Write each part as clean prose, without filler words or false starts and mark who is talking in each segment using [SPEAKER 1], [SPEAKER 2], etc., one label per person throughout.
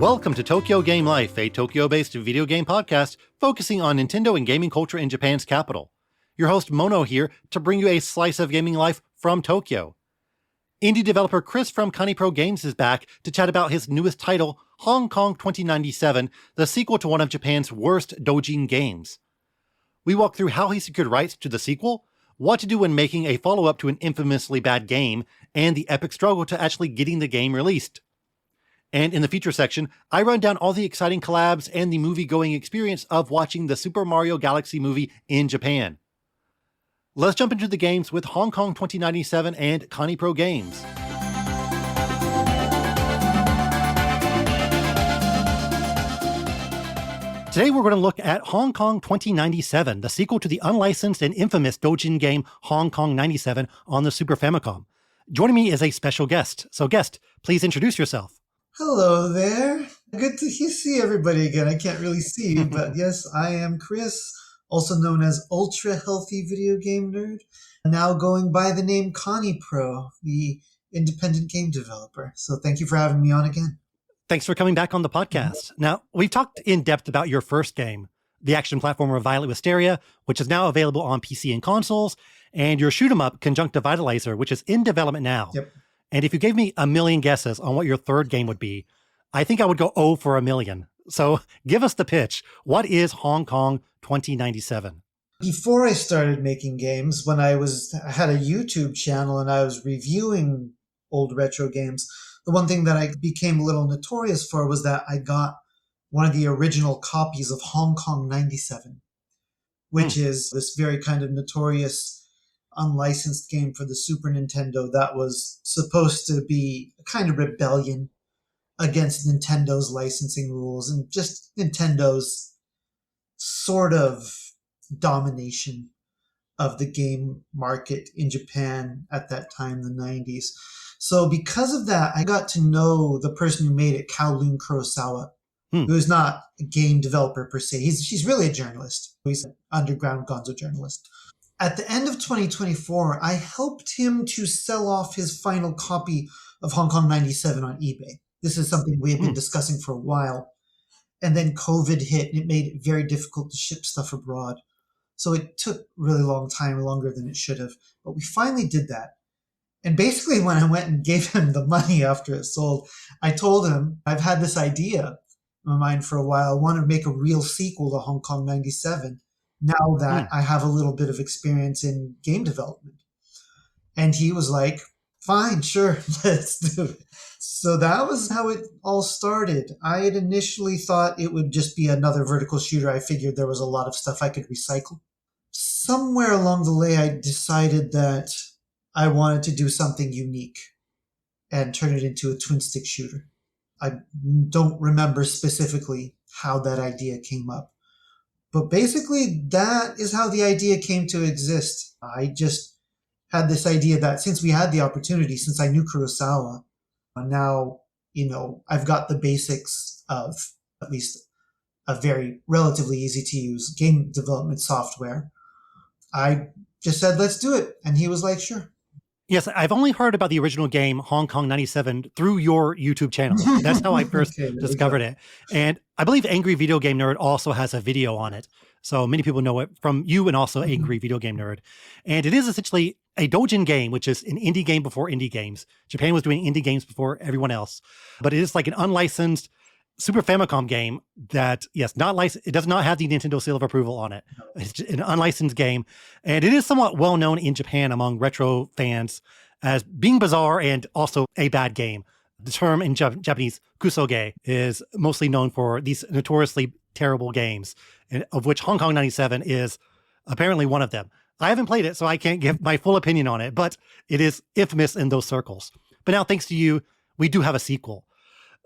[SPEAKER 1] Welcome to Tokyo Game Life, a Tokyo-based video game podcast focusing on Nintendo and gaming culture in Japan's capital. Your host Mono here to bring you a slice of gaming life from Tokyo. Indie developer Chris from KaniPro Games is back to chat about his newest title, Hong Kong 2097, the sequel to one of Japan's worst doujin games. We walk through how he secured rights to the sequel, what to do when making a follow-up to an infamously bad game, and the epic struggle to actually getting the game released. And in the feature section, I run down all the exciting collabs and the movie-going experience of watching the Super Mario Galaxy movie in Japan. Let's jump into the games with Hong Kong 2097 and KaniPro Games. Today we're going to look at Hong Kong 2097, the sequel to the unlicensed and infamous doujin game Hong Kong 97 on the Super Famicom. Joining me is a special guest. So guest, please introduce yourself.
[SPEAKER 2] Hello there. Good to see everybody again. I can't really see you, but yes, I am Chris, also known as Ultra Healthy Video Game Nerd, now going by the name KaniPro, the independent game developer. So thank you for having me on again.
[SPEAKER 1] Thanks for coming back on the podcast. Now, we've talked in depth about your first game, the action platformer Violet Wisteria, which is now available on PC and consoles, and your shoot 'em up Conjunctivitalizer, which is in development now.
[SPEAKER 2] Yep.
[SPEAKER 1] And if you gave me a million guesses on what your third game would be, I think I would go 0 for a million. So give us the pitch. What is Hong Kong 2097?
[SPEAKER 2] Before I started making games, when I had a YouTube channel and I was reviewing old retro games, the one thing that I became a little notorious for was that I got one of the original copies of Hong Kong 97, which is this very kind of notorious unlicensed game for the Super Nintendo that was supposed to be a kind of rebellion against Nintendo's licensing rules and just Nintendo's sort of domination of the game market in Japan at that time, the 90s. So because of that, I got to know the person who made it, Kowloon Kurosawa, who is not a game developer per se. She's really a journalist. He's an underground gonzo journalist. At the end of 2024, I helped him to sell off his final copy of Hong Kong 97 on eBay. This is something we had been discussing for a while. And then COVID hit and it made it very difficult to ship stuff abroad. So it took really long time, longer than it should have. But we finally did that. And basically when I went and gave him the money after it sold, I told him, I've had this idea in my mind for a while. I want to make a real sequel to Hong Kong 97. Now that I have a little bit of experience in game development. And he was like, fine, sure, let's do it. So that was how it all started. I had initially thought it would just be another vertical shooter. I figured there was a lot of stuff I could recycle. Somewhere along the way, I decided that I wanted to do something unique and turn it into a twin stick shooter. I don't remember specifically how that idea came up. But basically, that is how the idea came to exist. I just had this idea that since we had the opportunity, since I knew Kurosawa, now, I've got the basics of at least a very relatively easy to use game development software. I just said, let's do it. And he was like, sure.
[SPEAKER 1] Yes, I've only heard about the original game, Hong Kong 97, through your YouTube channel. That's how I first discovered it. And I believe Angry Video Game Nerd also has a video on it. So many people know it from you and also Angry Video Game Nerd. And it is essentially a doujin game, which is an indie game before indie games. Japan was doing indie games before everyone else. But it is like an unlicensed Super Famicom game that, yes, not licensed. It does not have the Nintendo seal of approval on it. It's an unlicensed game. And it is somewhat well known in Japan among retro fans as being bizarre and also a bad game. The term in Japanese, kusoge, is mostly known for these notoriously terrible games, of which Hong Kong 97 is apparently one of them. I haven't played it, so I can't give my full opinion on it, but it is infamous in those circles. But now, thanks to you, we do have a sequel.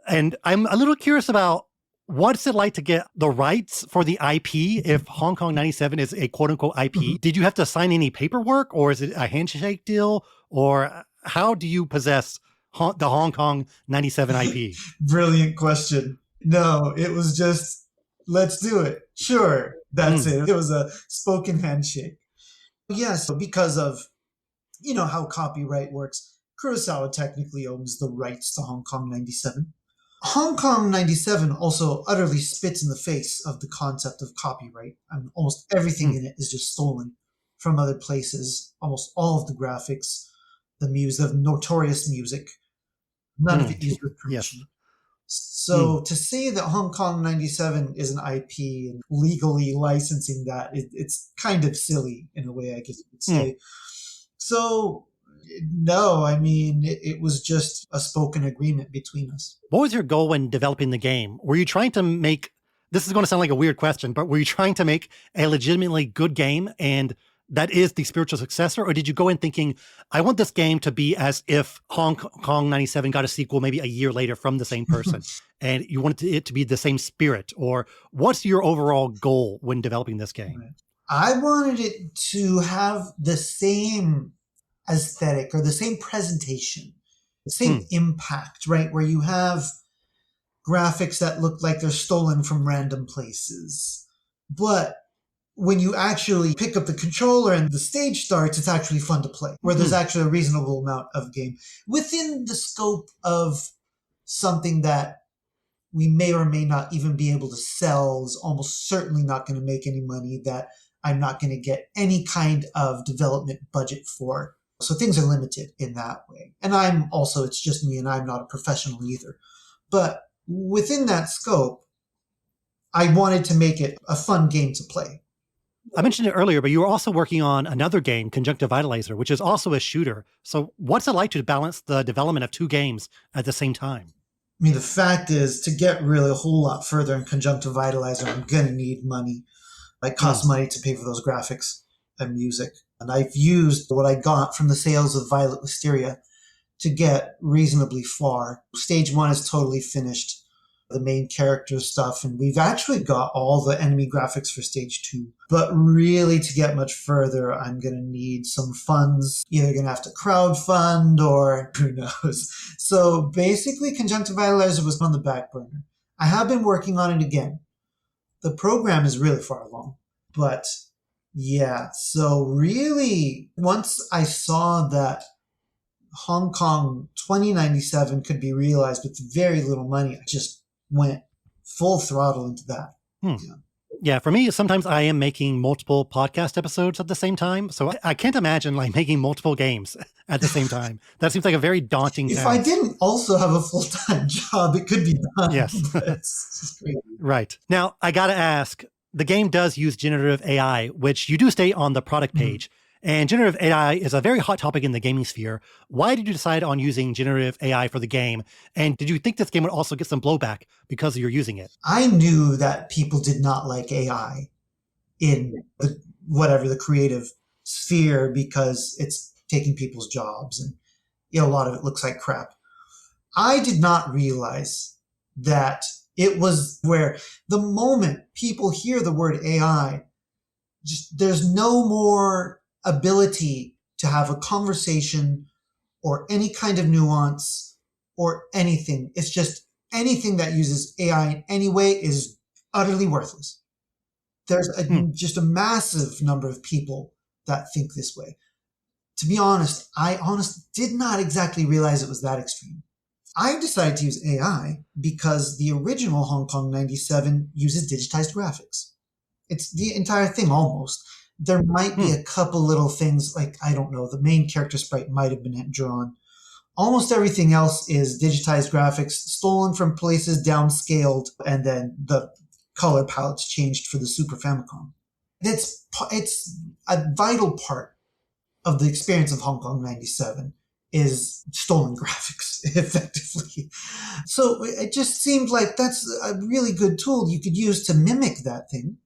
[SPEAKER 1] And I'm a little curious about what's it like to get the rights for the IP if Hong Kong 97 is a quote-unquote IP? Did you have to sign any paperwork, or is it a handshake deal? Or how do you possess the Hong Kong 97 IP?
[SPEAKER 2] Brilliant question. No, it was just, let's do it. Sure, that's it. It was a spoken handshake. Yes, because of, how copyright works, Kurosawa technically owns the rights to Hong Kong 97. Hong Kong 97 also utterly spits in the face of the concept of copyright. I mean, almost everything in it is just stolen from other places. Almost all of the graphics, the music, the notorious music, none of it used with
[SPEAKER 1] Yes.
[SPEAKER 2] permission. So to say that Hong Kong 97 is an IP and legally licensing that, it's kind of silly in a way, I guess you could say. So no, I mean, it was just a spoken agreement between us.
[SPEAKER 1] What was your goal when developing the game? Were you trying to make, this is going to sound like a weird question, but were you trying to make a legitimately good game and that is the spiritual successor? Or did you go in thinking, I want this game to be as if Hong Kong 97 got a sequel maybe a year later from the same person and you wanted it to be the same spirit? Or what's your overall goal when developing this game?
[SPEAKER 2] I wanted it to have the same aesthetic or the same presentation, the same impact, right? Where you have graphics that look like they're stolen from random places. But when you actually pick up the controller and the stage starts, it's actually fun to play, where there's actually a reasonable amount of game within the scope of something that we may or may not even be able to sell, is almost certainly not going to make any money, that I'm not going to get any kind of development budget for. So things are limited in that way. And I'm also, it's just me and I'm not a professional either. But within that scope, I wanted to make it a fun game to play.
[SPEAKER 1] I mentioned it earlier, but you were also working on another game, Conjunctive Vitalizer, which is also a shooter. So what's it like to balance the development of two games at the same time?
[SPEAKER 2] I mean, the fact is, to get really a whole lot further in Conjunctive Vitalizer, I'm going to need money. It costs money to pay for those graphics and music. And I've used what I got from the sales of Violet Wisteria to get reasonably far. Stage 1 is totally finished, the main character stuff, and we've actually got all the enemy graphics for Stage 2. But really, to get much further, I'm going to need some funds. Either going to have to crowdfund or who knows. So basically, Conjunctive Vitalizer was on the back burner. I have been working on it again. The program is really far along. But yeah, so really, once I saw that Hong Kong 2097 could be realized with very little money, I just went full throttle into that.
[SPEAKER 1] Yeah, for me, sometimes I am making multiple podcast episodes at the same time. So I can't imagine like making multiple games at the same time. That seems like a very daunting task.
[SPEAKER 2] If I didn't also have a full-time job, it could be done.
[SPEAKER 1] Yes.
[SPEAKER 2] It's just crazy.
[SPEAKER 1] Right. Now, I got to ask, the game does use generative AI, which you do state on the product page. And generative AI is a very hot topic in the gaming sphere. Why did you decide on using generative AI for the game? And did you think this game would also get some blowback because you're using it?
[SPEAKER 2] I knew that people did not like AI in the creative sphere because it's taking people's jobs and a lot of it looks like crap. I did not realize that it was where the moment people hear the word AI, there's no more ability to have a conversation or any kind of nuance or anything. It's just anything that uses AI in any way is utterly worthless. There's just a massive number of people that think this way. To be honest, I honestly did not exactly realize it was that extreme. I decided to use AI because the original Hong Kong 97 uses digitized graphics. It's the entire thing almost. There might be a couple little things like, I don't know, the main character sprite might have been drawn. Almost everything else is digitized graphics, stolen from places, downscaled, and then the color palettes changed for the Super Famicom. It's a vital part of the experience of Hong Kong 97 is stolen graphics, effectively. So it just seemed like that's a really good tool you could use to mimic that thing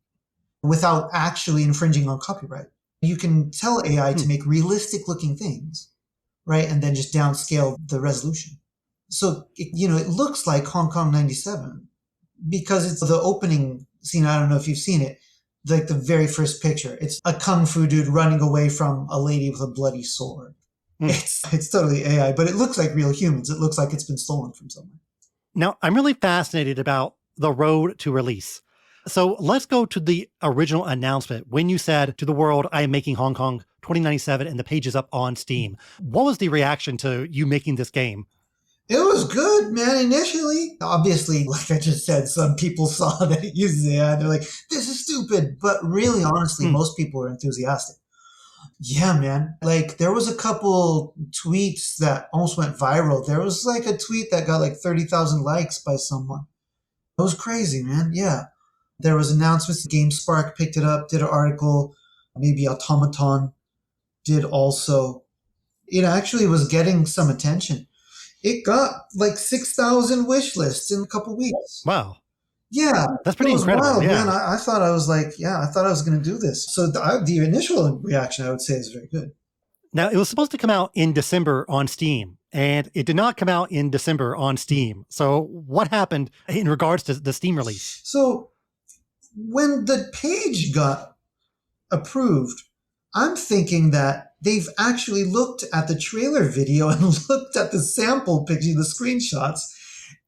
[SPEAKER 2] without actually infringing on copyright. You can tell AI to make realistic looking things, right? And then just downscale the resolution. So, it looks like Hong Kong 97 because it's the opening scene. I don't know if you've seen it, like the very first picture. It's a kung fu dude running away from a lady with a bloody sword. It's totally AI, but it looks like real humans. It looks like it's been stolen from somewhere.
[SPEAKER 1] Now, I'm really fascinated about the road to release. So let's go to the original announcement. When you said to the world, I am making Hong Kong 2097 and the page is up on Steam. What was the reaction to you making this game?
[SPEAKER 2] It was good, man, initially. Obviously, like I just said, some people saw that it uses AI and they're like, this is stupid. But really, honestly, most people were enthusiastic. Yeah, man. Like there was a couple tweets that almost went viral. There was like a tweet that got like 30,000 likes by someone. It was crazy, man. Yeah. There was announcements. GameSpark picked it up, did an article. Maybe Automaton did also. It actually was getting some attention. It got like 6,000 wish lists in a couple weeks.
[SPEAKER 1] Wow.
[SPEAKER 2] Yeah.
[SPEAKER 1] That's pretty incredible.
[SPEAKER 2] Wild,
[SPEAKER 1] yeah.
[SPEAKER 2] Man. I thought I was like, I thought I was going to do this. So the initial reaction, I would say, is very good.
[SPEAKER 1] Now, it was supposed to come out in December on Steam, and it did not come out in December on Steam. So what happened in regards to the Steam release?
[SPEAKER 2] So when the page got approved, I'm thinking that they've actually looked at the trailer video and looked at the sample picture, the screenshots,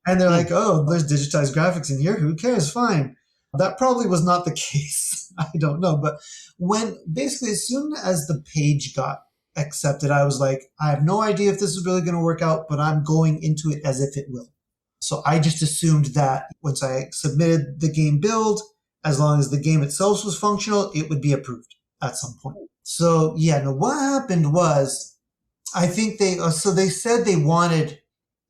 [SPEAKER 2] and they're like, oh, there's digitized graphics in here. Who cares? Fine. That probably was not the case. I don't know. But when basically, as soon as the page got accepted, I was like, I have no idea if this is really going to work out, but I'm going into it as if it will. So I just assumed that once I submitted the game build, as long as the game itself was functional, it would be approved at some point. So what happened was, I think they said they wanted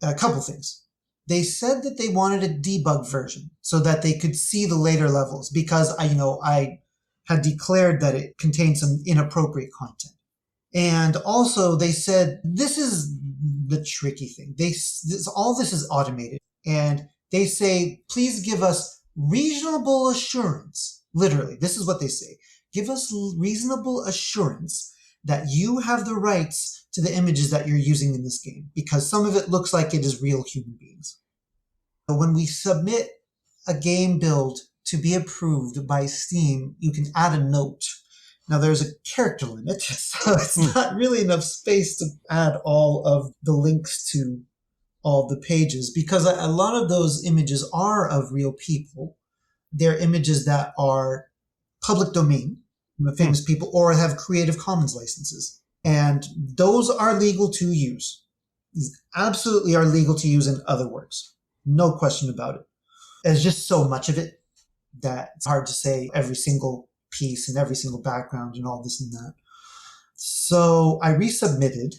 [SPEAKER 2] a couple things. They said that they wanted a debug version so that they could see the later levels because I had declared that it contained some inappropriate content. And also they said, this is the tricky thing. All this is automated. And they say, please give us reasonable assurance. Literally, this is what they say. Give us reasonable assurance that you have the rights to the images that you're using in this game, because some of it looks like it is real human beings. But when we submit a game build to be approved by Steam, you can add a note. Now there's a character limit, so it's not really enough space to add all of the links to all the pages, because a lot of those images are of real people. They're images that are public domain, famous people, or have Creative Commons licenses. And those are legal to use. These absolutely are legal to use in other works. No question about it. There's just so much of it that it's hard to say every single piece and every single background and all this and that. So I resubmitted.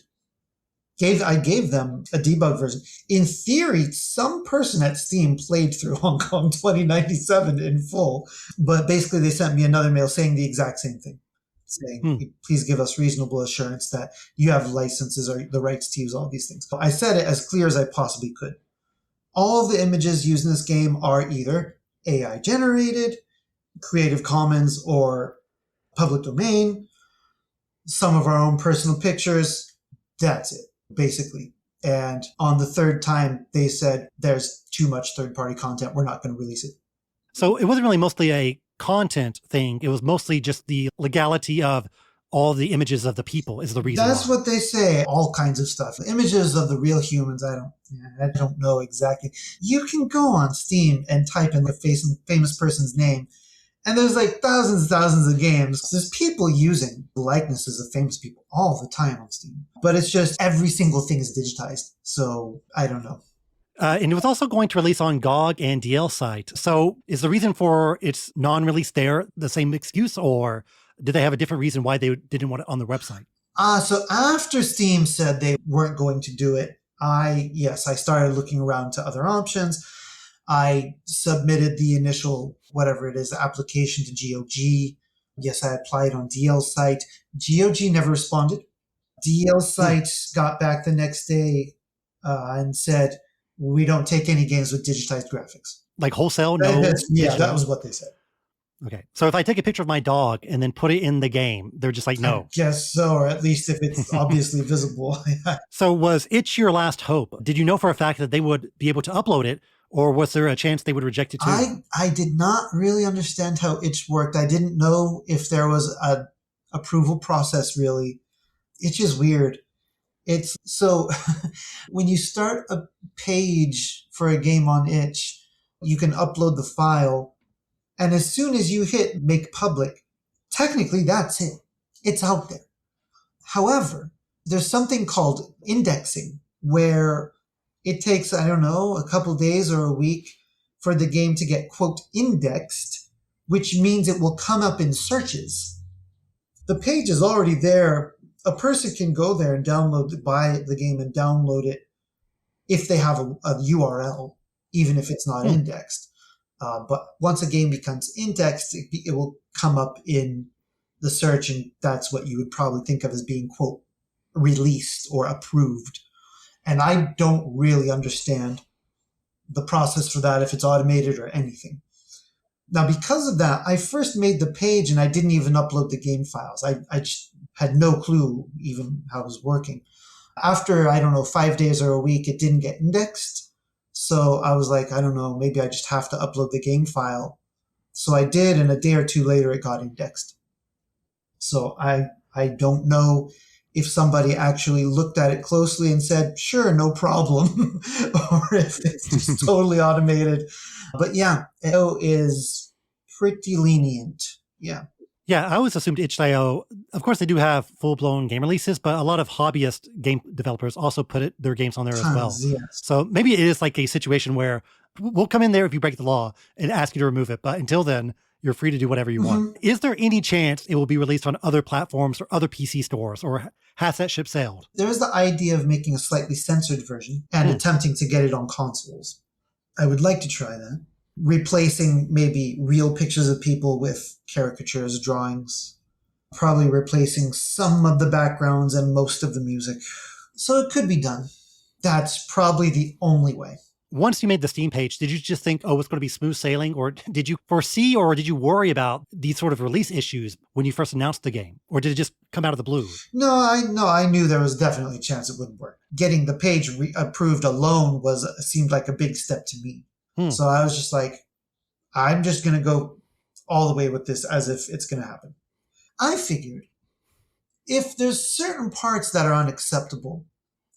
[SPEAKER 2] I gave them a debug version. In theory, some person at Steam played through Hong Kong 2097 in full, but basically they sent me another mail saying the exact same thing, saying, please give us reasonable assurance that you have licenses or the rights to use all these things. So I said it as clear as I possibly could. All of the images used in this game are either AI generated, Creative Commons, or public domain, some of our own personal pictures. That's it, basically. And on the third time, they said, there's too much third-party content. We're not going to release it.
[SPEAKER 1] So it wasn't really mostly a content thing. It was mostly just the legality of all the images of the people is the reason.
[SPEAKER 2] That's what they say. All kinds of stuff. Images of the real humans. I don't know exactly. You can go on Steam and type in the famous person's name, and there's like thousands and thousands of games. There's people using the likenesses of famous people all the time on Steam. But it's just every single thing is digitized. So I don't know.
[SPEAKER 1] And it was also going to release on GOG and DL site. So is the reason for its non-release there the same excuse, or did they have a different reason why they didn't want it on their website?
[SPEAKER 2] So after Steam said they weren't going to do it, I started looking around to other options. I submitted the initial, whatever it is, application to GOG. Yes, I applied on DL site. GOG never responded. DL site got back the next day and said, we don't take any games with digitized graphics.
[SPEAKER 1] Like wholesale? No.
[SPEAKER 2] Yeah, that was what they said.
[SPEAKER 1] Okay. So if I take a picture of my dog and then put it in the game, they're just like, no.
[SPEAKER 2] I guess so, or at least if it's obviously visible.
[SPEAKER 1] So was Itch your last hope? Did you know for a fact that they would be able to upload it, or was there a chance they would reject it too?
[SPEAKER 2] I did not really understand how Itch worked. I didn't know if there was an approval process, really. Itch is weird. It's so when you start a page for a game on Itch, you can upload the file. And as soon as you hit make public, technically that's it. It's out there. However, there's something called indexing where it takes, I don't know, a couple days or a week for the game to get, quote, indexed, which means it will come up in searches. The page is already there. A person can go there and buy the game and download it if they have a URL, even if it's not indexed. But once a game becomes indexed, it will come up in the search, and that's what you would probably think of as being, quote, released or approved. And I don't really understand the process for that, if it's automated or anything. Now, because of that, I first made the page and I didn't even upload the game files. I just had no clue even how it was working. After, I don't know, 5 days or a week, it didn't get indexed. So I was like, I don't know, maybe I just have to upload the game file. So I did, and a day or two later, it got indexed. So I don't know if somebody actually looked at it closely and said, sure, no problem, or if it's just totally automated. But yeah, itch.io is pretty lenient. Yeah.
[SPEAKER 1] Yeah, I always assumed itch.io, of course, they do have full-blown game releases, but a lot of hobbyist game developers also put their games on there as well.
[SPEAKER 2] Yes.
[SPEAKER 1] So maybe it is like a situation where we'll come in there if you break the law and ask you to remove it. But until then, you're free to do whatever you want. Is there any chance it will be released on other platforms or other PC stores, or has that ship sailed?
[SPEAKER 2] There is the idea of making a slightly censored version and attempting to get it on consoles. I would like to try that. Replacing maybe real pictures of people with caricatures, drawings. Probably replacing some of the backgrounds and most of the music. So it could be done. That's probably the only way.
[SPEAKER 1] Once you made the Steam page, did you just think, oh, it's going to be smooth sailing? Or did you foresee or did you worry about these sort of release issues when you first announced the game? Or did it just come out of the blue?
[SPEAKER 2] No, I knew there was definitely a chance it wouldn't work. Getting the page approved alone seemed like a big step to me. So I was just like, I'm just going to go all the way with this as if it's going to happen. I figured if there's certain parts that are unacceptable,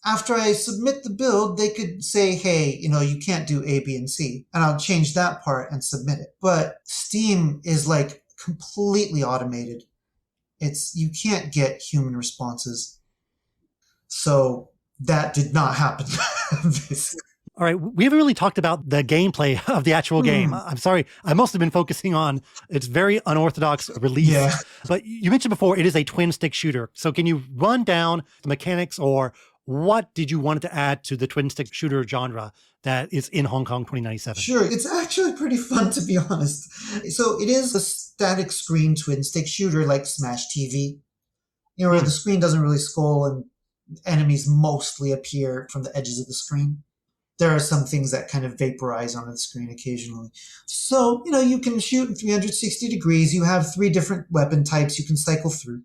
[SPEAKER 2] after I submit the build, they could say, hey, you can't do A, B, and C. And I'll change that part and submit it. But Steam is like completely automated. You can't get human responses. So that did not happen.
[SPEAKER 1] All right, we haven't really talked about the gameplay of the actual game. I'm sorry, I must have been focusing on its very unorthodox release.
[SPEAKER 2] Yeah.
[SPEAKER 1] But you mentioned before, it is a twin-stick shooter. So can you run down the mechanics, or what did you want to add to the twin-stick shooter genre that is in Hong Kong 2097?
[SPEAKER 2] Sure, it's actually pretty fun, to be honest. So it is a static screen twin-stick shooter like Smash TV, where the screen doesn't really scroll and enemies mostly appear from the edges of the screen. There are some things that kind of vaporize onto the screen occasionally. So, you can shoot in 360 degrees. You have 3 different weapon types you can cycle through.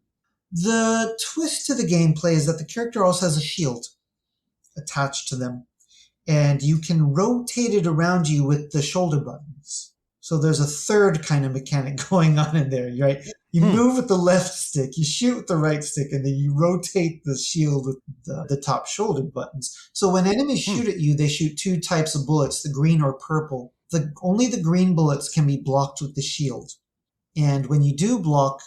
[SPEAKER 2] The twist to the gameplay is that the character also has a shield attached to them, and you can rotate it around you with the shoulder buttons. So there's a third kind of mechanic going on in there, right? You move with the left stick, you shoot with the right stick, and then you rotate the shield with the top shoulder buttons. So when enemies shoot at you, they shoot 2 types of bullets, the green or purple. Only the green bullets can be blocked with the shield. And when you do block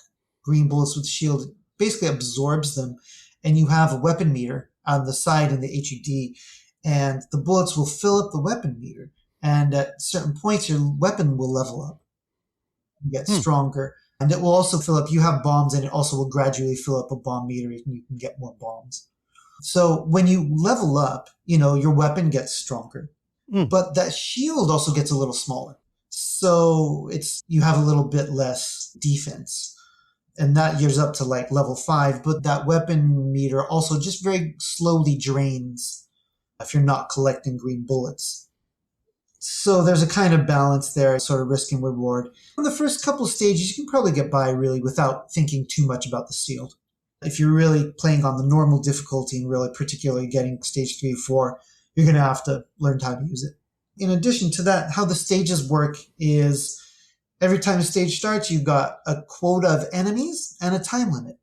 [SPEAKER 2] green bullets with the shield, it basically absorbs them, and you have a weapon meter on the side in the HUD, and the bullets will fill up the weapon meter. And at certain points, your weapon will level up and get stronger. And it will also fill up. You have bombs, and it also will gradually fill up a bomb meter. You can get more bombs. So when you level up, your weapon gets stronger. But that shield also gets a little smaller. So you have a little bit less defense. And that gears up to like level 5. But that weapon meter also just very slowly drains if you're not collecting green bullets. So there's a kind of balance there, sort of risk and reward. In the first couple of stages, you can probably get by really without thinking too much about the shield. If you're really playing on the normal difficulty and really particularly getting stage 3 or 4, you're going to have to learn how to use it. In addition to that, how the stages work is every time a stage starts, you've got a quota of enemies and a time limit.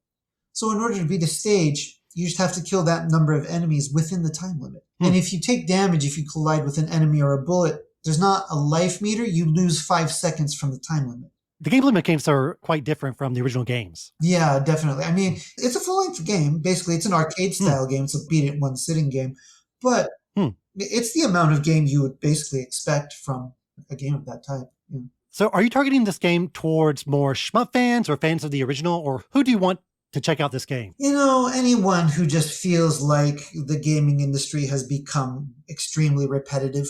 [SPEAKER 2] So in order to beat a stage, you just have to kill that number of enemies within the time limit. And if you take damage, if you collide with an enemy or a bullet, there's not a life meter. You lose 5 seconds from the time limit.
[SPEAKER 1] The gameplay mechanics are quite different from the original games.
[SPEAKER 2] Yeah, definitely. I mean, it's a full-length game. Basically, it's an arcade-style game. It's a beat-it-in-one-sitting game. But
[SPEAKER 1] Hmm.
[SPEAKER 2] It's the amount of game you would basically expect from a game of that type. Yeah.
[SPEAKER 1] So are you targeting this game towards more shmup fans or fans of the original, or who do you want to check out this game?
[SPEAKER 2] Anyone who just feels like the gaming industry has become extremely repetitive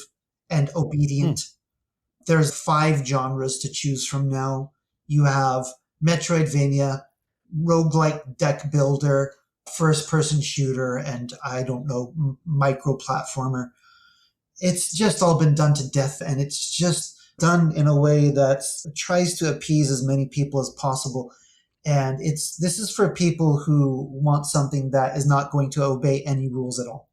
[SPEAKER 2] and obedient. There's 5 genres to choose from now. You have Metroidvania, roguelike deck builder, first person shooter, and I don't know, micro platformer. It's just all been done to death, and it's just done in a way that tries to appease as many people as possible. And this is for people who want something that is not going to obey any rules at all.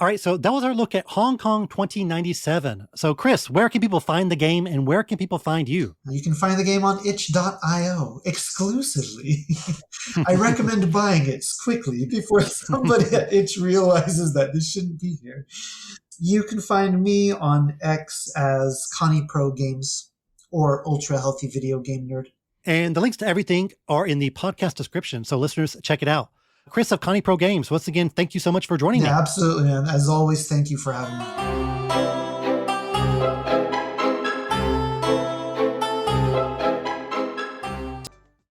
[SPEAKER 1] All right, so that was our look at Hong Kong 2097. So, Chris, where can people find the game and where can people find you?
[SPEAKER 2] You can find the game on itch.io exclusively. I recommend buying it quickly before somebody at Itch realizes that this shouldn't be here. You can find me on X as KaniPro Games or Ultra Healthy Video Game Nerd.
[SPEAKER 1] And the links to everything are in the podcast description, so listeners, check it out. Chris of KaniPro Games, once again, thank you so much for joining me.
[SPEAKER 2] Absolutely, man. As always, thank you for having me.